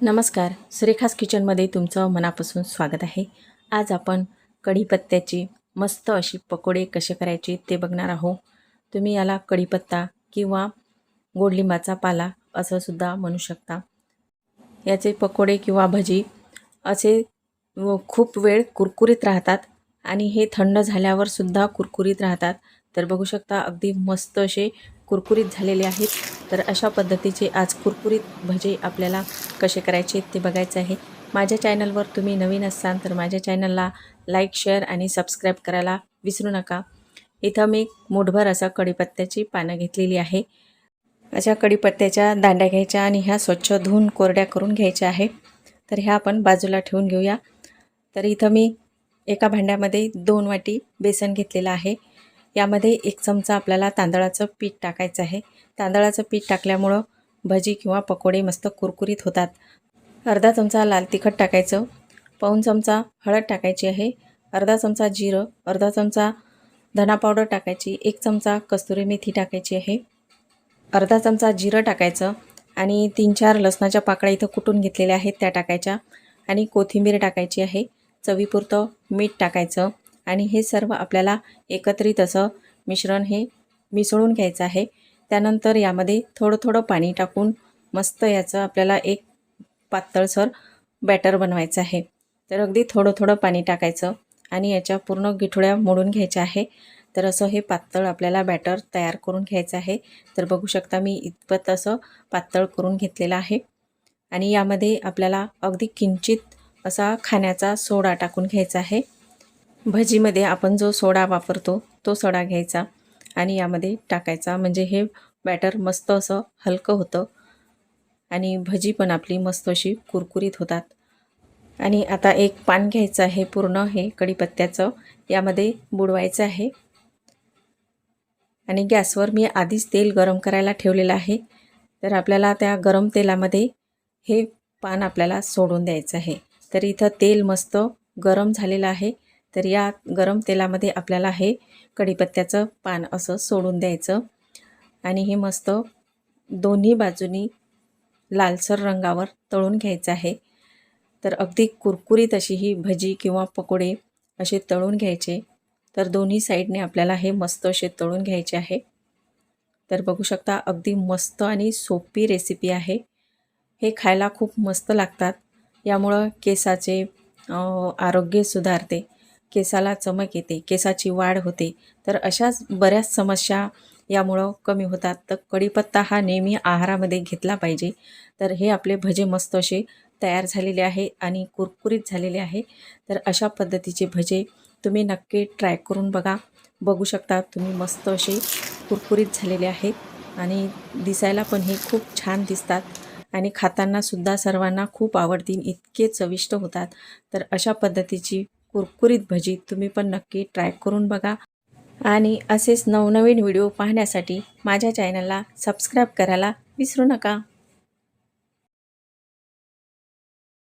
नमस्कार, सुरेखास किचनमध्ये तुमचं मनापासून स्वागत आहे. आज आपण कढीपत्त्याची मस्त अशी पकोडे कसे करायचे ते बघणार आहोत. तुम्ही याला कढीपत्ता किंवा गोड लिंबाचा पाला असं सुद्धा म्हणू शकता. याचे पकोडे किंवा भजी असे खूप वेळ कुरकुरीत राहतात आणि हे थंड झाल्यावर सुद्धा कुरकुरीत राहतात. तर बघू शकता अगदी मस्त असे कुरकुरीत झालेले आहेत. तर अशा पद्धतीचे आज कुरकुरीत भजे आपल्याला कसे करायचे ते बघायचं आहे. माझ्या चॅनलवर तुम्ही नवीन असाल तर माझ्या चॅनलला लाईक, शेअर आणि सबस्क्राईब करायला विसरू नका. इथं मी मूठभर असं कढीपत्त्याची पानं घेतलेली आहे. अशा कढीपत्त्याच्या दांड्या घ्यायच्या आणि ह्या स्वच्छ धुवून कोरड्या करून घ्यायच्या आहे. तर ह्या आपण बाजूला ठेवून घेऊया. तर इथं मी एका भांड्यामध्ये 2 वाटी बेसन घेतलेलं आहे. यामध्ये 1 चमचा आपल्याला तांदळाचं पीठ टाकायचं आहे. तांदळाचं पीठ टाकल्यामुळं भजी किंवा पकोडे मस्त कुरकुरीत होतात. अर्धा चमचा लाल तिखट टाकायचं, पाऊण चमचा हळद टाकायची आहे, अर्धा चमचा जिरं, अर्धा चमचा धना पावडर टाकायची, 1 चमचा कस्तुरी मेथी टाकायची आहे, अर्धा चमचा जिरं टाकायचं आणि 3-4 लसणाच्या पाकळ्या इथं कुटून घेतलेल्या आहेत त्या टाकायच्या आणि कोथिंबीर टाकायची आहे. चवीपुरतं मीठ टाकायचं आणि हे सर्व आपल्याला एकत्रित असं मिश्रण हे मिसळून घ्यायचं आहे. त्यानंतर यामध्ये थोडं थोडं पाणी टाकून मस्त याचं आपल्याला एक पातळसर बॅटर बनवायचं आहे. तर अगदी थोडं थोडं पाणी टाकायचं आणि याच्या पूर्ण गिठोळ्या मोडून घ्यायच्या आहे. तर असं हे पातळ आपल्याला बॅटर तयार करून घ्यायचं आहे. तर बघू शकता मी इतपत असं पातळ करून घेतलेलं आहे आणि यामध्ये आपल्याला अगदी किंचित असा खाण्याचा सोडा टाकून घ्यायचा आहे. भजीमध्ये आपण जो सोडा वापरतो तो सोडा घ्यायचा आणि यामध्ये टाकायचा, म्हणजे हे बॅटर मस्त असं हलकं होतं आणि भजी पण आपली मस्त अशी कुरकुरीत होतात. आणि आता एक पान घ्यायचं आहे पूर्ण हे कढीपत्त्याचं, यामध्ये बुडवायचं आहे आणि गॅसवर मी आधीच तेल गरम करायला ठेवलेलं आहे. तर आपल्याला त्या गरम तेलामध्ये हे पान आपल्याला सोडून द्यायचं आहे. तर इथं तेल मस्त गरम झालेलं आहे. तर या गरम तेलामध्ये आपल्याला हे कढीपत्त्याचं पान असं सोडून द्यायचं आणि हे मस्त दोन्ही बाजूनी लालसर रंगावर तळून घ्यायचं आहे. तर अगदी कुरकुरीत अशी ही भजी किंवा पकोडे असे तळून घ्यायचे. तर दोन्ही साईडने आपल्याला हे मस्त असे तळून घ्यायचे आहे. तर बघू शकता अगदी मस्त आणि सोपी रेसिपी आहे. हे खायला खूप मस्त लागतात. यामुळं केसाचे आरोग्य सुधारते, केसाला चमक येते, केसाची वाढ होते. तर अशाच बऱ्याच समस्या यामुळं कमी होतात. तर कढीपत्ता हा नेहमी आहारामध्ये घेतला पाहिजे. तर हे आपले भजे मस्त असे तयार झालेले आहे आणि कुरकुरीत झालेले आहे. तर अशा पद्धतीचे भजे तुम्ही नक्की ट्राय करून बघा. बघू शकता तुम्ही मस्त असे कुरकुरीत झालेले आहेत आणि दिसायला पण हे खूप छान दिसतात आणि खाताना सुद्धा सर्वांना खूप आवडतील, इतके चविष्ट होतात. तर अशा पद्धतीची कुरकुरीत भजी तुम्ही पण नक्की ट्राय करून बघा आणि असेच नवनवीन व्हिडिओ पाहण्यासाठी माझ्या चॅनलला सबस्क्राईब करायला विसरू नका.